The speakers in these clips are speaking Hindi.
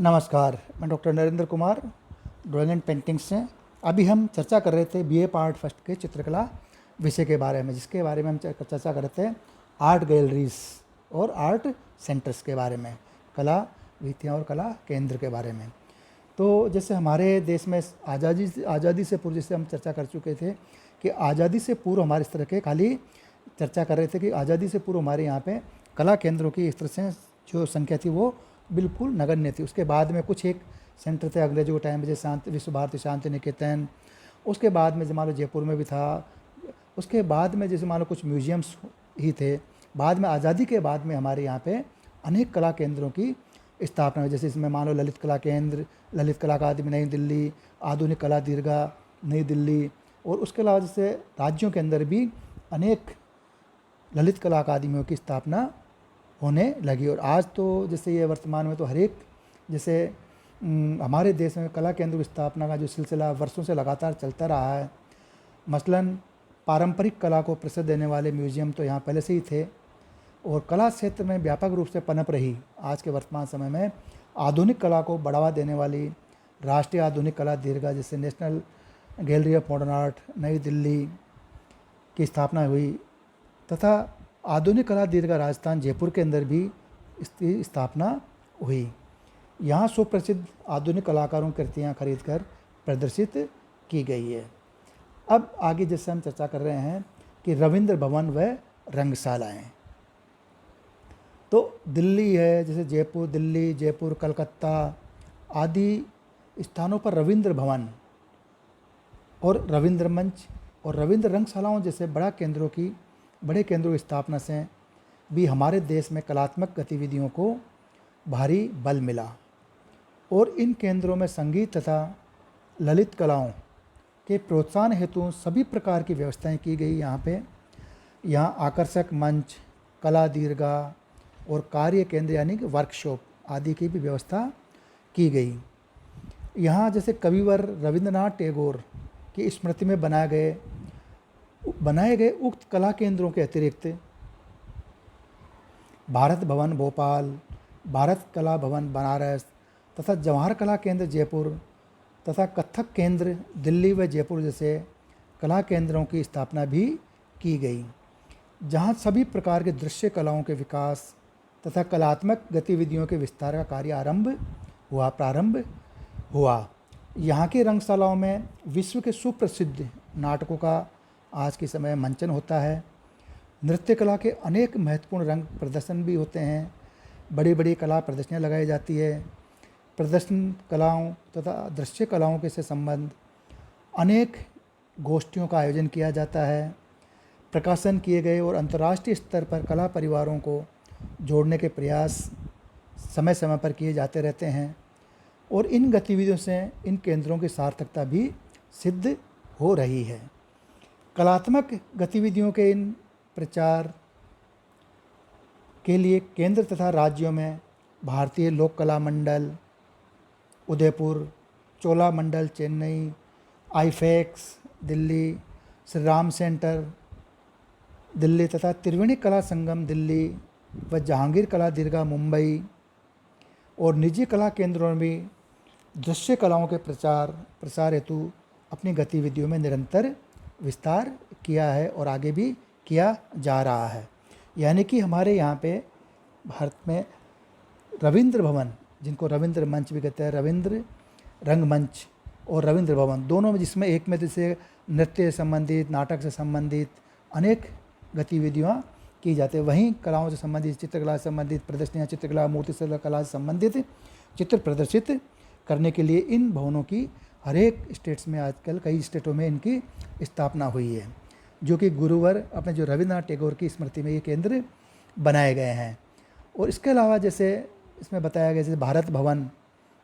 नमस्कार, मैं doctor Narendra Kumar, drawing and painting से। अभी हम चर्चा कर रहे थे बीए पार्ट फर्स्ट के चित्रकला विषय के बारे में, जिसके बारे में हम चर्चा कर रहे थे आर्ट गैलरीज और आर्ट सेंटर्स के बारे में, कला वीथियाँ और कला केंद्र के बारे में। तो जैसे हमारे देश में आज़ादी से पूर्व, जैसे हम चर्चा कर चुके थे कि आज़ादी से पूर्व हमारे इस तरह के खाली चर्चा कर रहे थे कि आज़ादी से पूर्व हमारे यहाँ पे कला केंद्रों की इस तरह से जो संख्या थी वो बिल्कुल नगण्य थी। उसके बाद में कुछ एक सेंटर थे अंग्रेजों के टाइम में, जैसे विश्व भारती शांति निकेतन। उसके बाद में मान लो जयपुर में भी था। उसके बाद में जैसे मान लो कुछ म्यूजियम्स ही थे। बाद में आज़ादी के बाद में हमारे यहाँ पे अनेक कला केंद्रों की स्थापना हुई। जैसे इसमें मान लो ललित कला केंद्र, ललित कला अकादमी नई दिल्ली, आधुनिक कला दीर्घा नई दिल्ली। और उसके अलावा जैसे राज्यों के अंदर भी अनेक ललित कला अकादमियों की स्थापना होने लगी। और आज तो जैसे ये वर्तमान में तो हर एक जैसे हमारे देश में कला केंद्र की स्थापना का जो सिलसिला वर्षों से लगातार चलता रहा है। मसलन पारंपरिक कला को प्रसिद्ध देने वाले म्यूजियम तो यहाँ पहले से ही थे, और कला क्षेत्र में व्यापक रूप से पनप रही आज के वर्तमान समय में आधुनिक कला को बढ़ावा देने वाली राष्ट्रीय आधुनिक कला दीर्घा, जैसे national gallery of modern art नई दिल्ली की स्थापना हुई, तथा आधुनिक कला दीर्घा राजस्थान जयपुर के अंदर भी इसकी स्थापना हुई। यहाँ सुप्रसिद्ध आधुनिक कलाकारों की कृतियाँ खरीदकर प्रदर्शित की गई है। अब आगे जैसे हम चर्चा कर रहे हैं कि रविंद्र भवन व रंगशालाएँ, तो दिल्ली है, जैसे जयपुर, दिल्ली, जयपुर, कलकत्ता आदि स्थानों पर रविंद्र भवन और रविंद्र मंच और रविंद्र रंगशालाओं जैसे बड़े केंद्रों की स्थापना से भी हमारे देश में कलात्मक गतिविधियों को भारी बल मिला। और इन केंद्रों में संगीत तथा ललित कलाओं के प्रोत्साहन हेतु सभी प्रकार की व्यवस्थाएं की गई। यहाँ आकर्षक मंच, कला दीर्घा और कार्य केंद्र यानी कि वर्कशॉप आदि की भी व्यवस्था की गई। यहाँ जैसे कविवर रविंद्रनाथ टैगोर की स्मृति में बनाए गए उक्त कला केंद्रों के अतिरिक्त भारत भवन भोपाल, भारत कला भवन बनारस तथा जवाहर कला केंद्र जयपुर तथा कथक केंद्र दिल्ली व जयपुर जैसे कला केंद्रों की स्थापना भी की गई, जहां सभी प्रकार के दृश्य कलाओं के विकास तथा कलात्मक गतिविधियों के विस्तार का कार्य प्रारंभ हुआ। यहाँ की रंगशालाओं में विश्व के सुप्रसिद्ध नाटकों का आज के समय मंचन होता है। नृत्य कला के अनेक महत्वपूर्ण रंग प्रदर्शन भी होते हैं। बड़ी बड़ी कला प्रदर्शनियाँ लगाई जाती है। प्रदर्शन कलाओं तथा दृश्य कलाओं के से संबंध अनेक गोष्ठियों का आयोजन किया जाता है। प्रकाशन किए गए और अंतर्राष्ट्रीय स्तर पर कला परिवारों को जोड़ने के प्रयास समय समय पर किए जाते रहते हैं, और इन गतिविधियों से इन केंद्रों की सार्थकता भी सिद्ध हो रही है। कलात्मक गतिविधियों के इन प्रचार के लिए केंद्र तथा राज्यों में भारतीय लोक कला मंडल उदयपुर, चोला मंडल चेन्नई, आईफेक्स दिल्ली, श्री राम सेंटर दिल्ली तथा त्रिवेणी कला संगम दिल्ली व जहांगीर कला दीर्घा मुंबई और निजी कला केंद्रों में भी दृश्य कलाओं के प्रसार हेतु अपनी गतिविधियों में निरंतर विस्तार किया है और आगे भी किया जा रहा है। यानी कि हमारे यहाँ पे भारत में रविंद्र भवन, जिनको रविंद्र मंच भी कहते हैं, रविंद्र रंगमंच और रविंद्र भवन दोनों में, जिसमें एक में जैसे नृत्य से संबंधित, नाटक से संबंधित अनेक गतिविधियाँ की जाती है। वहीं कलाओं से संबंधित, चित्रकला से संबंधित प्रदर्शनियाँ, चित्रकला मूर्ति कला से संबंधित चित्र प्रदर्शित करने के लिए इन भवनों की हर एक स्टेट्स में आजकल कई स्टेटों में इनकी स्थापना हुई है, जो कि गुरुवर अपने जो रविन्द्रनाथ टैगोर की स्मृति में ये केंद्र बनाए गए हैं। और इसके अलावा जैसे इसमें बताया गया जैसे भारत भवन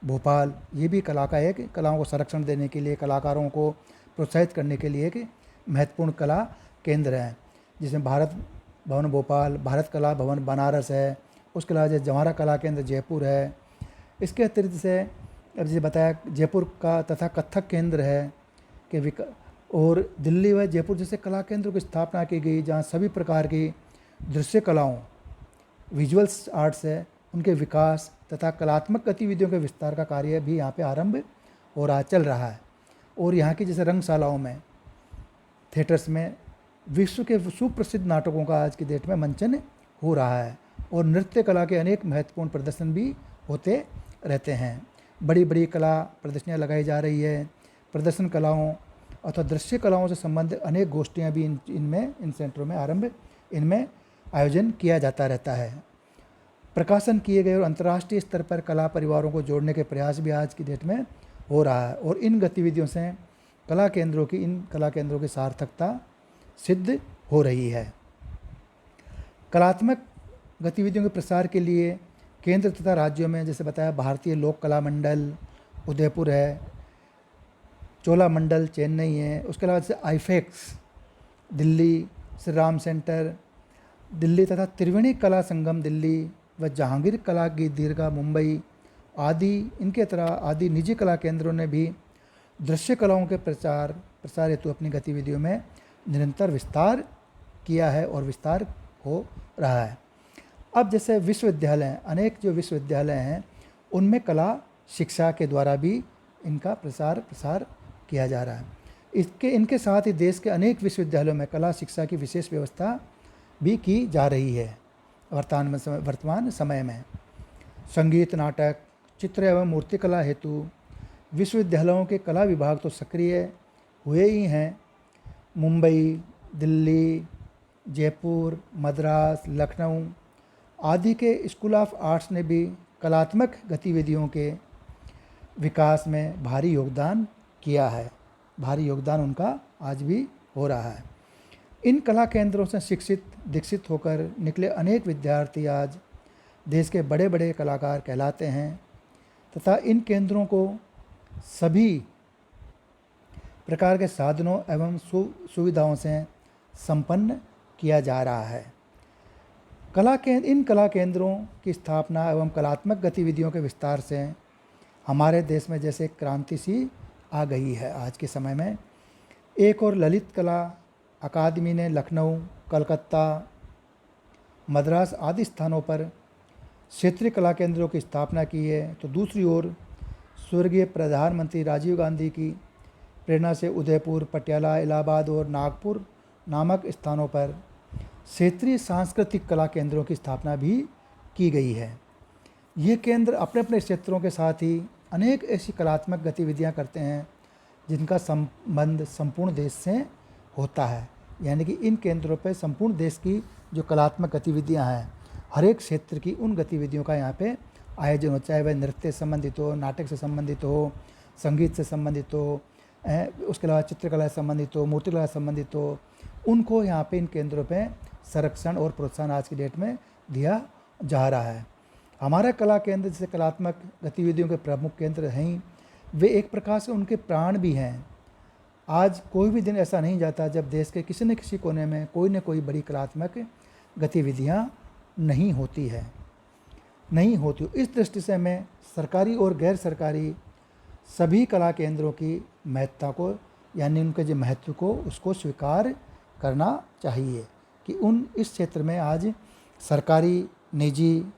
भोपाल, ये भी कलाओं को संरक्षण देने के लिए, कलाकारों को प्रोत्साहित करने के लिए एक महत्वपूर्ण कला केंद्र है, जिसमें भारत भवन भोपाल, भारत कला भवन बनारस है। उसके अलावा जैसे जवाहर कला केंद्र जयपुर है। इसके अतिरिक्त से अब जैसे बताया जयपुर का तथा कथक केंद्र है कि और दिल्ली व जयपुर जैसे कला केंद्रों की स्थापना की गई, जहाँ सभी प्रकार की दृश्य कलाओं विजुअल्स आर्ट्स है उनके विकास तथा कलात्मक गतिविधियों के विस्तार का कार्य भी यहाँ पे आरंभ हो रहा, चल रहा है। और यहाँ की जैसे रंगशालाओं में, थिएटर्स में विश्व के सुप्रसिद्ध नाटकों का आज की डेट में मंचन हो रहा है और नृत्य कला के अनेक महत्वपूर्ण प्रदर्शन भी होते रहते हैं। बड़ी बड़ी कला प्रदर्शनियाँ लगाई जा रही है। प्रदर्शन कलाओं अथवा दृश्य कलाओं से संबंधित अनेक गोष्ठियाँ भी इन सेंटरों में इनमें आयोजन किया जाता रहता है। प्रकाशन किए गए और अंतर्राष्ट्रीय स्तर पर कला परिवारों को जोड़ने के प्रयास भी आज की डेट में हो रहा है और इन गतिविधियों से इन कला केंद्रों की सार्थकता सिद्ध हो रही है। कलात्मक गतिविधियों के प्रसार के लिए केंद्र तथा राज्यों में जैसे बताया भारतीय लोक कला मंडल उदयपुर है, चोला मंडल चेन्नई है, उसके अलावा जैसे आईफेक्स दिल्ली, श्री राम सेंटर दिल्ली तथा त्रिवेणी कला संगम दिल्ली व जहांगीर कला की दीर्घा मुंबई आदि इनके तरह आदि निजी कला केंद्रों ने भी दृश्य कलाओं के प्रसार हेतु अपनी गतिविधियों में निरंतर विस्तार किया है और विस्तार हो रहा है। अब जैसे विश्वविद्यालय, अनेक जो विश्वविद्यालय हैं उनमें कला शिक्षा के द्वारा भी इनका प्रसार किया जा रहा है। इनके साथ ही देश के अनेक विश्वविद्यालयों में कला शिक्षा की विशेष व्यवस्था भी की जा रही है। वर्तमान समय में संगीत, नाटक, चित्र एवं मूर्तिकला हेतु विश्वविद्यालयों के कला विभाग तो सक्रिय हुए ही हैं। मुंबई, दिल्ली, जयपुर, मद्रास, लखनऊ आदि के स्कूल ऑफ आर्ट्स ने भी कलात्मक गतिविधियों के विकास में भारी योगदान किया है। भारी योगदान उनका आज भी हो रहा है। इन कला केंद्रों से शिक्षित दीक्षित होकर निकले अनेक विद्यार्थी आज देश के बड़े बड़े कलाकार कहलाते हैं तथा इन केंद्रों को सभी प्रकार के साधनों एवं सुविधाओं से संपन्न किया जा रहा है। इन कला केंद्रों की स्थापना एवं कलात्मक गतिविधियों के विस्तार से हमारे देश में जैसे क्रांति सी आ गई है। आज के समय में एक और ललित कला अकादमी ने लखनऊ, कलकत्ता, मद्रास आदि स्थानों पर क्षेत्रीय कला केंद्रों की स्थापना की है, तो दूसरी ओर स्वर्गीय प्रधानमंत्री राजीव गांधी की प्रेरणा से उदयपुर, पटियाला, इलाहाबाद और नागपुर नामक स्थानों पर क्षेत्रीय सांस्कृतिक कला केंद्रों की स्थापना भी की गई है। ये केंद्र अपने अपने क्षेत्रों के साथ ही अनेक ऐसी कलात्मक गतिविधियां करते हैं जिनका संबंध संपूर्ण देश से होता है। यानी कि इन केंद्रों पर संपूर्ण देश की जो कलात्मक गतिविधियां हैं, हर एक क्षेत्र की उन गतिविधियों का यहाँ पे आयोजन हो, चाहे वह नृत्य से संबंधित हो, नाटक से संबंधित हो, संगीत से संबंधित हो, उसके अलावा चित्रकला से संबंधित हो, मूर्तिकला से संबंधित हो, उनको यहाँ पे इन केंद्रों पे संरक्षण और प्रोत्साहन आज की डेट में दिया जा रहा है। हमारा कला केंद्र जैसे कलात्मक गतिविधियों के प्रमुख केंद्र हैं, वे एक प्रकार से उनके प्राण भी हैं। आज कोई भी दिन ऐसा नहीं जाता जब देश के किसी न किसी कोने में कोई न कोई बड़ी कलात्मक गतिविधियाँ नहीं होती। इस दृष्टि से हमें सरकारी और गैर सरकारी सभी कला केंद्रों की महत्ता को, यानी उनके जो महत्व को, उसको स्वीकार करना चाहिए कि इस क्षेत्र में आज सरकारी निजी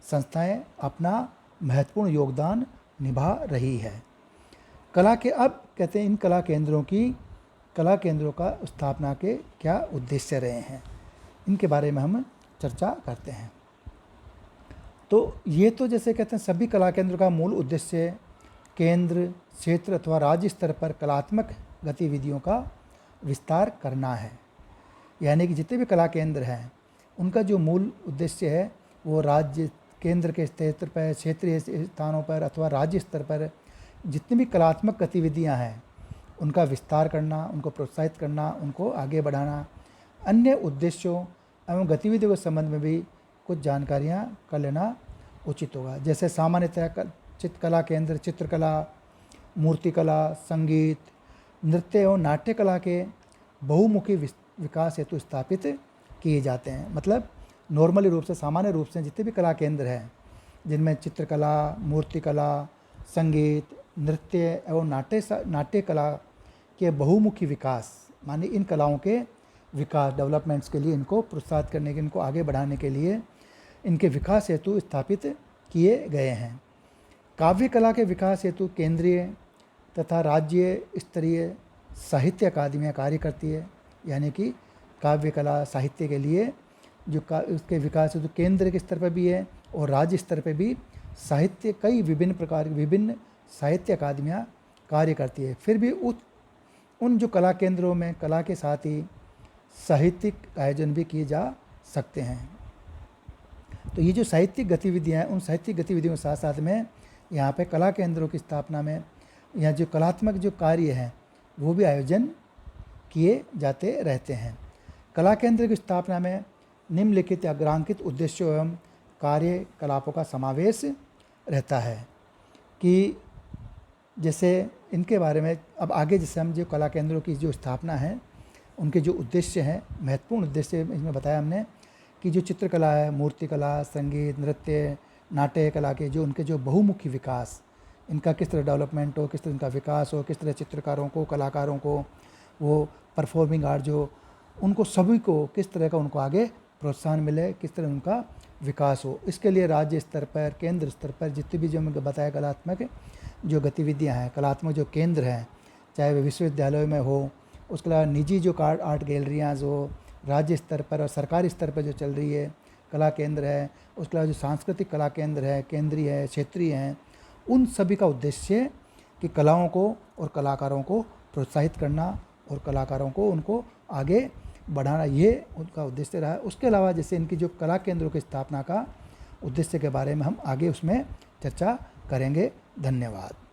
संस्थाएं अपना महत्वपूर्ण योगदान निभा रही है। अब कहते हैं इन कला केंद्रों का स्थापना के क्या उद्देश्य रहे हैं, इनके बारे में हम चर्चा करते हैं। तो ये तो जैसे कहते हैं सभी कला केंद्रों का मूल उद्देश्य केंद्र, क्षेत्र अथवा राज्य स्तर पर कलात्मक गतिविधियों का विस्तार करना है। यानी कि जितने भी कला केंद्र हैं उनका जो मूल उद्देश्य है वो राज्य केंद्र के क्षेत्र पर, क्षेत्रीय स्थानों पर अथवा राज्य स्तर पर जितनी भी कलात्मक गतिविधियां हैं उनका विस्तार करना, उनको प्रोत्साहित करना, उनको आगे बढ़ाना। अन्य उद्देश्यों एवं गतिविधियों के संबंध में भी कुछ जानकारियां कर लेना उचित होगा। जैसे सामान्यतः चित्रकला केंद्र चित्रकला, मूर्तिकला, संगीत, नृत्य एवं नाट्य कला के बहुमुखी विकास हेतु स्थापित किए जाते हैं। मतलब नॉर्मली रूप से, सामान्य रूप से जितने भी कला केंद्र हैं जिनमें चित्रकला, मूर्तिकला, संगीत, नृत्य एवं नाट्य कला के बहुमुखी विकास, माने इन कलाओं के विकास डेवलपमेंट्स के लिए, इनको प्रोत्साहित करने के, इनको आगे बढ़ाने के लिए इनके विकास हेतु स्थापित किए गए हैं। काव्य कला के विकास हेतु केंद्रीय तथा राज्य स्तरीय साहित्य अकादमियाँ कार्य करती है। यानी कि काव्य कला साहित्य के लिए जो उसके विकास हेतु केंद्र के स्तर पर भी है और राज्य स्तर पर भी साहित्य कई विभिन्न प्रकार की विभिन्न साहित्य अकादमियाँ कार्य करती है। फिर भी उन जो कला केंद्रों में कला के साथ ही साहित्यिक आयोजन भी किए जा सकते हैं। तो ये जो साहित्यिक गतिविधियाँ हैं, उन साहित्यिक गतिविधियों के साथ साथ में यहाँ पे कला केंद्रों की स्थापना में यहाँ जो कलात्मक जो कार्य हैं वो भी आयोजन किए जाते रहते हैं। कला केंद्र की स्थापना में निम्नलिखित अग्रांकित उद्देश्यों एवं कार्यकलापों का समावेश रहता है कि जैसे इनके बारे में अब आगे जैसे हम जो कला केंद्रों की जो स्थापना है उनके जो उद्देश्य हैं, महत्वपूर्ण उद्देश्य इसमें बताया हमने कि जो चित्रकला है, मूर्तिकला, संगीत, नृत्य, नाट्य कला के जो उनके जो बहुमुखी विकास, इनका किस तरह डेवलपमेंट हो, किस तरह इनका विकास हो, किस तरह चित्रकारों को, कलाकारों को, वो परफॉर्मिंग आर्ट जो उनको सभी को किस तरह का उनको आगे प्रोत्साहन मिले, किस तरह उनका विकास हो। इसके लिए राज्य स्तर पर, केंद्र स्तर पर जितनी भी जो मैंने बताया कलात्मक जो गतिविधियाँ हैं, कलात्मक जो केंद्र हैं, चाहे वे विश्वविद्यालयों में हो, उसके अलावा निजी जो आर्ट गैलरियाँ जो राज्य स्तर पर और सरकारी स्तर पर जो चल रही है कला केंद्र है, उसके अलावा जो सांस्कृतिक कला केंद्र है, केंद्रीय है, क्षेत्रीय हैं, उन सभी का उद्देश्य कि कलाओं को और कलाकारों को प्रोत्साहित करना और कलाकारों को उनको आगे बढ़ाना, ये उनका उद्देश्य रहा है। उसके अलावा जैसे इनकी जो कला केंद्रों की स्थापना का उद्देश्य के बारे में हम आगे उसमें चर्चा करेंगे। धन्यवाद।